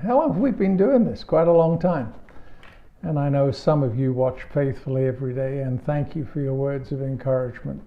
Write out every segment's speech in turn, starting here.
How long have we been doing this? Quite a long time. And I know some of you watch faithfully every day, and thank you for your words of encouragement.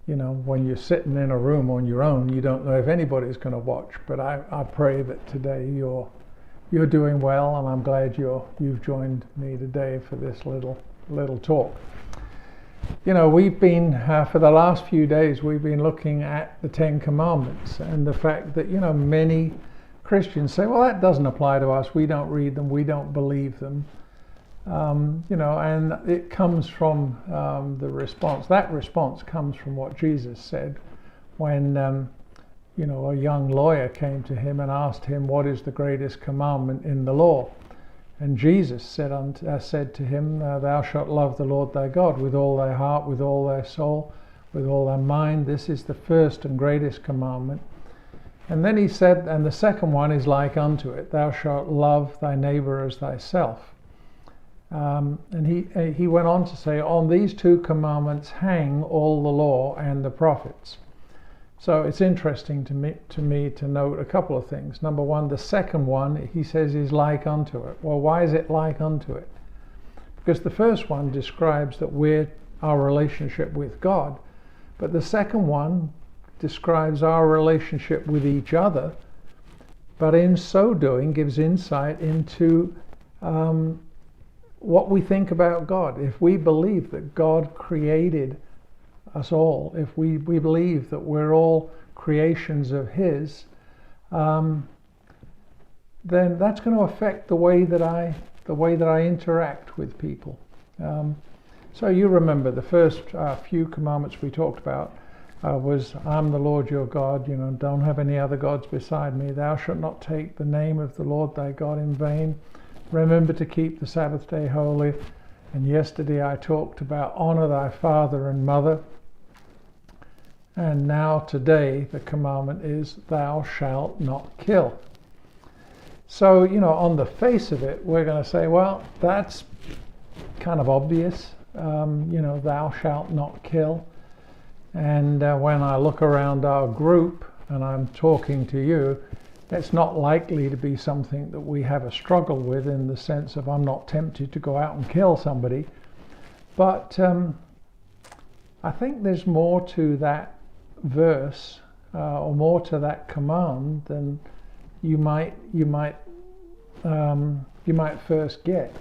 When you're sitting in a room on your own, you don't know if anybody's going to watch. But I pray that today you're doing well, and I'm glad you've joined me today for this little talk. We've been for the last few days we've been looking at the Ten Commandments and the fact that many Christians say, well, that doesn't apply to us. We don't read them. We don't believe them. And it comes from the response. That response comes from what Jesus said when, a young lawyer came to him and asked him, what is the greatest commandment in the law? And Jesus said to him, thou shalt love the Lord thy God with all thy heart, with all thy soul, with all thy mind. This is the first and greatest commandment. And then he said, and the second one is like unto it, thou shalt love thy neighbor as thyself. And he went on to say, on these two commandments hang all the law and the prophets. So it's interesting to me to note a couple of things. Number one, the second one, he says, is like unto it. Well, why is it like unto it? Because the first one describes that we're our relationship with God, but the second one describes our relationship with each other, but in so doing gives insight into what we think about God. If we believe that God created us all, if we believe that we're all creations of His, then that's going to affect the way that I interact with people. So you remember the first few commandments we talked about was, I'm the Lord your God, don't have any other gods beside me. Thou shalt not take the name of the Lord thy God in vain. Remember to keep the Sabbath day holy. And yesterday I talked about honor thy father and mother. And now today the commandment is, thou shalt not kill. So, on the face of it, we're going to say, well, that's kind of obvious. Thou shalt not kill. And when I look around our group and I'm talking to you, it's not likely to be something that we have a struggle with, in the sense of I'm not tempted to go out and kill somebody. But I think there's more to that verse or more to that command than you might first get.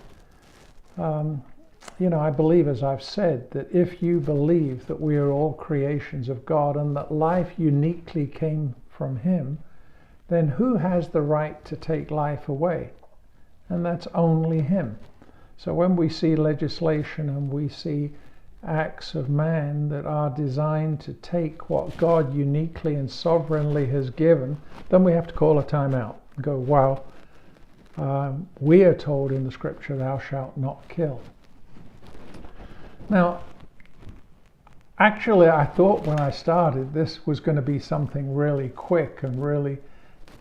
I believe, as I've said, that if you believe that we are all creations of God and that life uniquely came from Him, then who has the right to take life away? And that's only Him. So when we see legislation and we see acts of man that are designed to take what God uniquely and sovereignly has given, then we have to call a time out and go, wow, we are told in the scripture, thou shalt not kill. Now, actually, I thought when I started this was going to be something really quick and really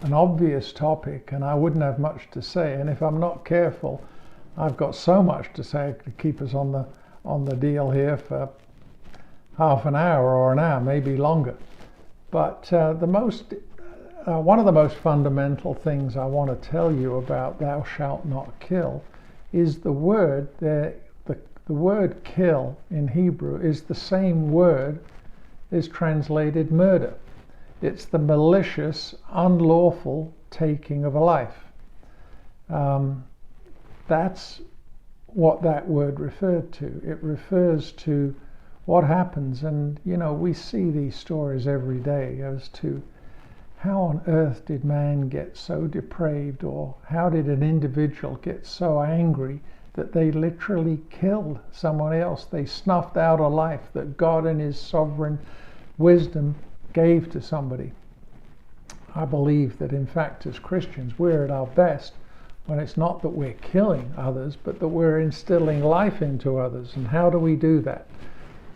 an obvious topic, and I wouldn't have much to say. And if I'm not careful, I've got so much to say to keep us on the deal here for half an hour or an hour, maybe longer. But one of the most fundamental things I want to tell you about thou shalt not kill is the word there. The word kill in Hebrew is the same word is translated murder. It's the malicious, unlawful taking of a life. That's what that word referred to. It refers to what happens, and we see these stories every day as to how on earth did man get so depraved, or how did an individual get so angry that they literally killed someone else. They snuffed out a life that God in His sovereign wisdom gave to somebody. I believe that in fact as Christians we're at our best when it's not that we're killing others, but that we're instilling life into others. And how do we do that?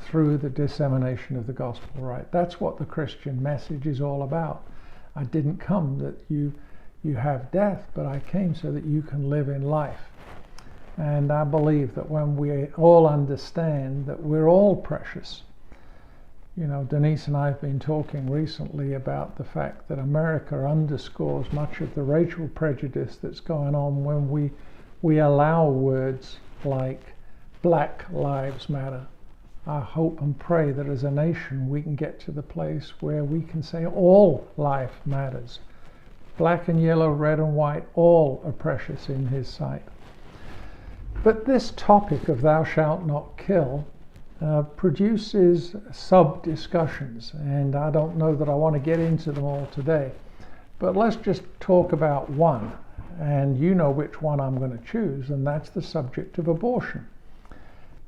Through the dissemination of the gospel, right? That's what the Christian message is all about. I didn't come that you have death, but I came so that you can live in life. And I believe that when we all understand that we're all precious, Denise and I have been talking recently about the fact that America underscores much of the racial prejudice that's going on when we allow words like Black Lives Matter. I hope and pray that as a nation we can get to the place where we can say all life matters. Black and yellow, red and white, all are precious in His sight. But this topic of thou shalt not kill produces sub-discussions, and I don't know that I want to get into them all today. But let's just talk about one, and you know which one I'm going to choose, and that's the subject of abortion.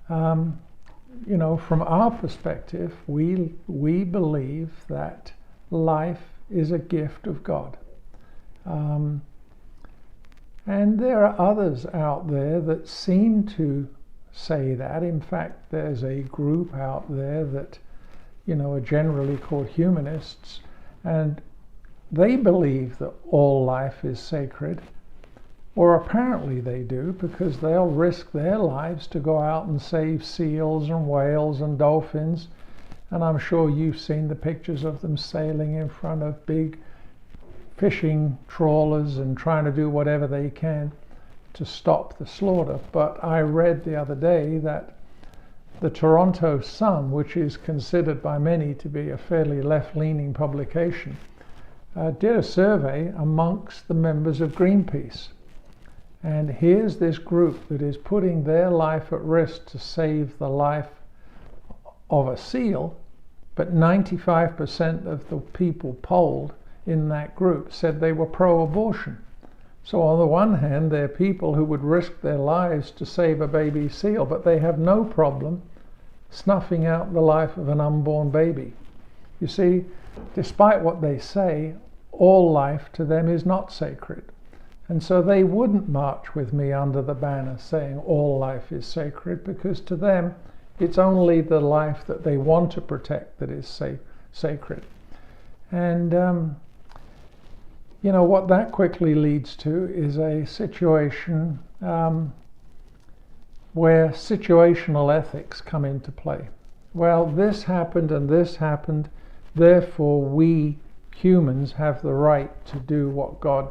From our perspective, we believe that life is a gift of God. And there are others out there that seem to say that. In fact, there's a group out there that, are generally called humanists, and they believe that all life is sacred, or apparently they do, because they'll risk their lives to go out and save seals and whales and dolphins. And I'm sure you've seen the pictures of them sailing in front of big fishing trawlers and trying to do whatever they can to stop the slaughter. But I read the other day that the Toronto Sun, which is considered by many to be a fairly left-leaning publication, did a survey amongst the members of Greenpeace. And here's this group that is putting their life at risk to save the life of a seal, but 95% of the people polled in that group said they were pro-abortion. So on the one hand, they're people who would risk their lives to save a baby seal, but they have no problem snuffing out the life of an unborn baby. You see, despite what they say, all life to them is not sacred. And so they wouldn't march with me under the banner saying all life is sacred, because to them it's only the life that they want to protect that is sacred. And what that quickly leads to is a situation where situational ethics come into play. Well, this happened and this happened, therefore we humans have the right to do what God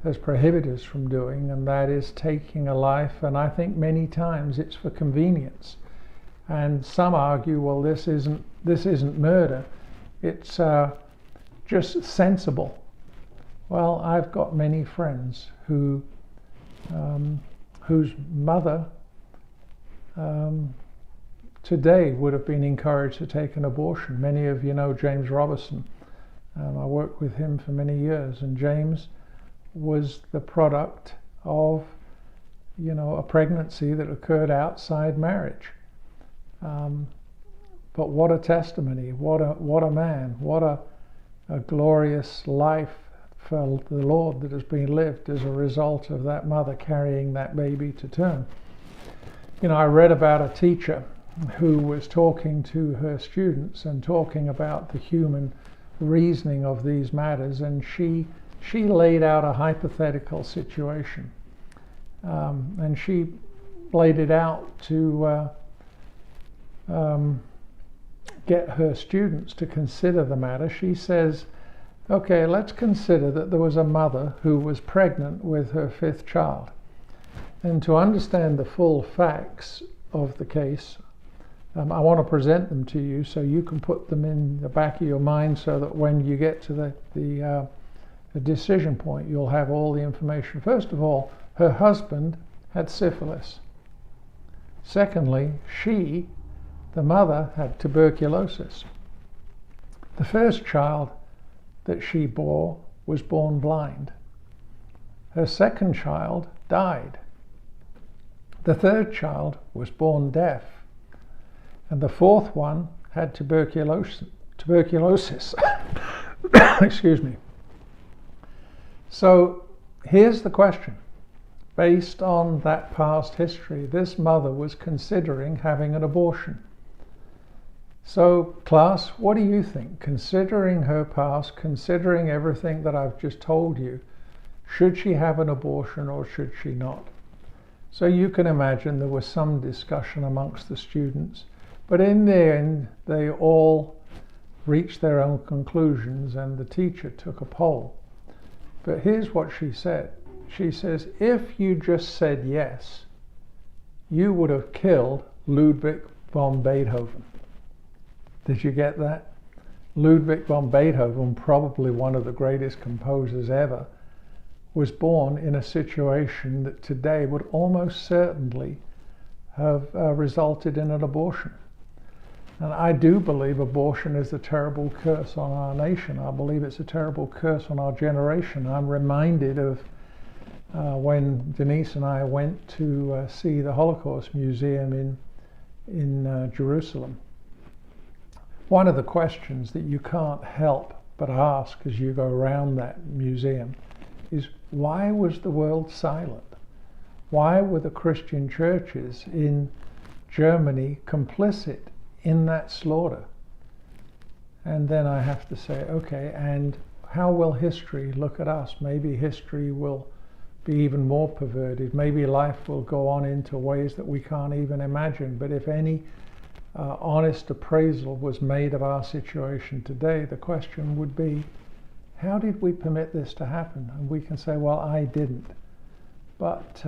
has prohibited us from doing, and that is taking a life. And I think many times it's for convenience. And some argue, well, this isn't murder, it's just sensible. Well, I've got many friends whose mother today would have been encouraged to take an abortion. Many of you know James Robertson. I worked with him for many years, and James was the product of a pregnancy that occurred outside marriage. But what a testimony, what a man, what a glorious life for the Lord that has been lived as a result of that mother carrying that baby to term. I read about a teacher who was talking to her students and talking about the human reasoning of these matters, and she laid out a hypothetical situation, and she laid it out to get her students to consider the matter. She says, okay, let's consider that there was a mother who was pregnant with her 5th child. And to understand the full facts of the case, I want to present them to you so you can put them in the back of your mind, so that when you get to the decision point, you'll have all the information. First of all, her husband had syphilis. Secondly, the mother, had tuberculosis. The first child that she bore was born blind. Her second child died. The third child was born deaf. And the fourth one had tuberculosis. Excuse me. So here's the question. Based on that past history, this mother was considering having an abortion. So, class, what do you think? Considering her past, considering everything that I've just told you, should she have an abortion or should she not? So you can imagine there was some discussion amongst the students. But in the end, they all reached their own conclusions, and the teacher took a poll. But here's what she said. She says, if you just said yes, you would have killed Ludwig von Beethoven. Did you get that? Ludwig von Beethoven, probably one of the greatest composers ever, was born in a situation that today would almost certainly have resulted in an abortion. And I do believe abortion is a terrible curse on our nation. I believe it's a terrible curse on our generation. I'm reminded of when Denise and I went to see the Holocaust Museum in Jerusalem. One of the questions that you can't help but ask as you go around that museum is, why was the world silent? Why were the Christian churches in Germany complicit in that slaughter? And then I have to say, okay, and how will history look at us? Maybe history will be even more perverted. Maybe life will go on into ways that we can't even imagine. But if any honest appraisal was made of our situation today, the question would be, how did we permit this to happen? And we can say, well, I didn't. But,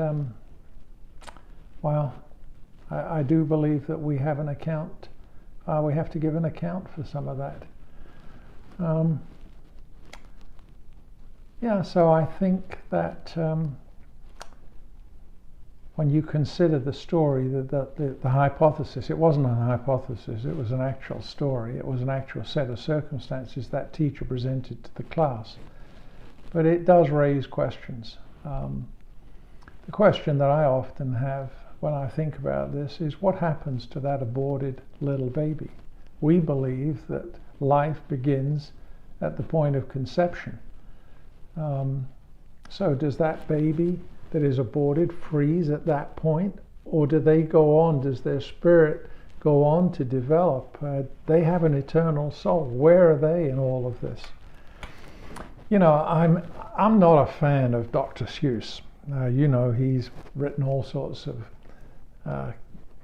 well, I do believe that we have an account. We have to give an account for some of that. Yeah, so I think that when you consider the story, the hypothesis, it wasn't a hypothesis, it was an actual story, it was an actual set of circumstances that teacher presented to the class. But it does raise questions. The question that I often have when I think about this is, what happens to that aborted little baby? We believe that life begins at the point of conception. So does that baby that is aborted freeze at that point, or do they go on? Does their spirit go on to develop? They have an eternal soul. Where are they in all of this? You know, I'm not a fan of Dr. Seuss. You know, he's written all sorts of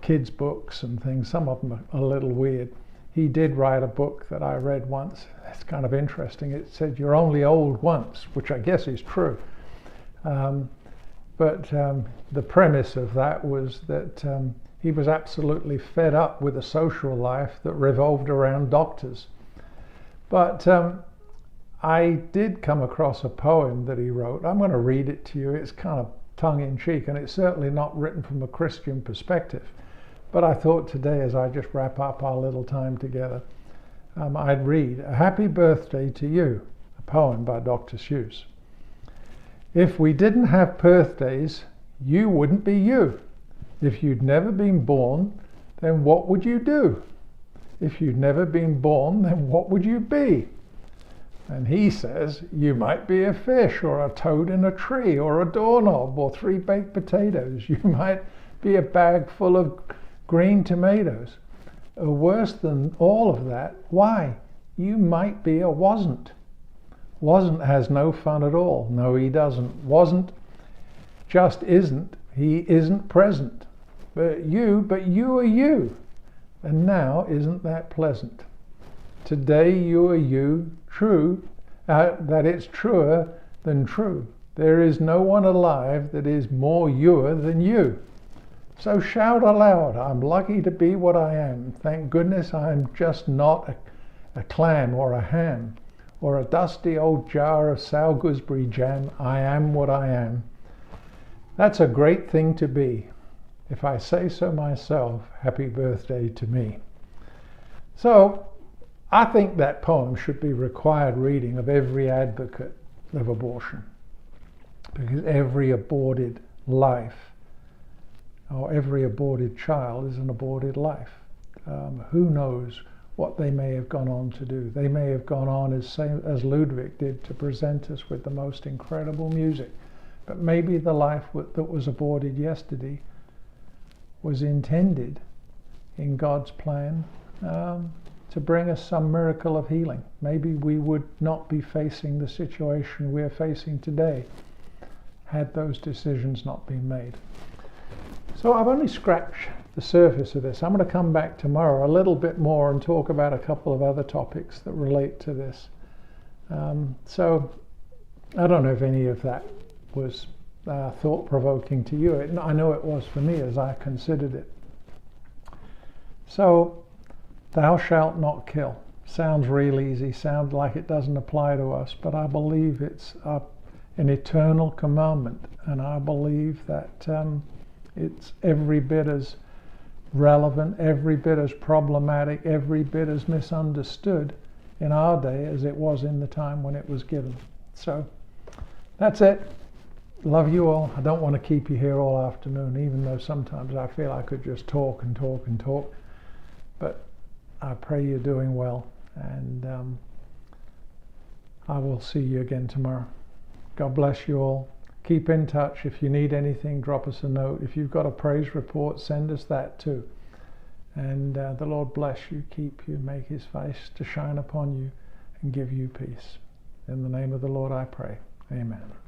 kids' books and things. Some of them are a little weird. He did write a book that I read once. It's kind of interesting. It said, "You're only old once," which I guess is true. But the premise of that was that he was absolutely fed up with a social life that revolved around doctors. But I did come across a poem that he wrote. I'm going to read it to you. It's kind of tongue-in-cheek, and it's certainly not written from a Christian perspective. But I thought today, as I just wrap up our little time together, I'd read, "A Happy Birthday to You," a poem by Dr. Seuss. "If we didn't have birthdays, you wouldn't be you. If you'd never been born, then what would you do? If you'd never been born, then what would you be?" And he says, you might be a fish, or a toad in a tree, or a doorknob, or 3 baked potatoes. You might be a bag full of green tomatoes. Worse than all of that, why? You might be a wasn't. Wasn't has no fun at all. No, he doesn't. Wasn't just isn't. He isn't present. But you are you. And now, isn't that pleasant? Today you are you, true, that it's truer than true. There is no one alive that is more youer than you. So shout aloud, I'm lucky to be what I am. Thank goodness I'm just not a clam or a ham or a dusty old jar of sour gooseberry jam. I am what I am. That's a great thing to be. If I say so myself, happy birthday to me. So I think that poem should be required reading of every advocate of abortion, because every aborted life or every aborted child is an aborted life. Who knows what they may have gone on to do? They may have gone on as Ludwig did, to present us with the most incredible music. But maybe the life that was aborted yesterday was intended in God's plan to bring us some miracle of healing. Maybe we would not be facing the situation we're facing today had those decisions not been made. So I've only scratched the surface of this. I'm going to come back tomorrow a little bit more and talk about a couple of other topics that relate to this. So I don't know if any of that was thought-provoking to you. I know it was for me as I considered it. So, thou shalt not kill. Sounds real easy, sounds like it doesn't apply to us, but I believe it's an eternal commandment, and I believe that it's every bit as relevant, every bit as problematic, every bit as misunderstood in our day as it was in the time when it was given. So, that's it. Love you all. I don't want to keep you here all afternoon, even though sometimes I feel I could just talk and talk and talk. But I pray you're doing well, and I will see you again tomorrow. God bless you all. Keep in touch. If you need anything, drop us a note. If you've got a praise report, send us that too. And the Lord bless you, keep you, make his face to shine upon you, and give you peace. In the name of the Lord I pray. Amen.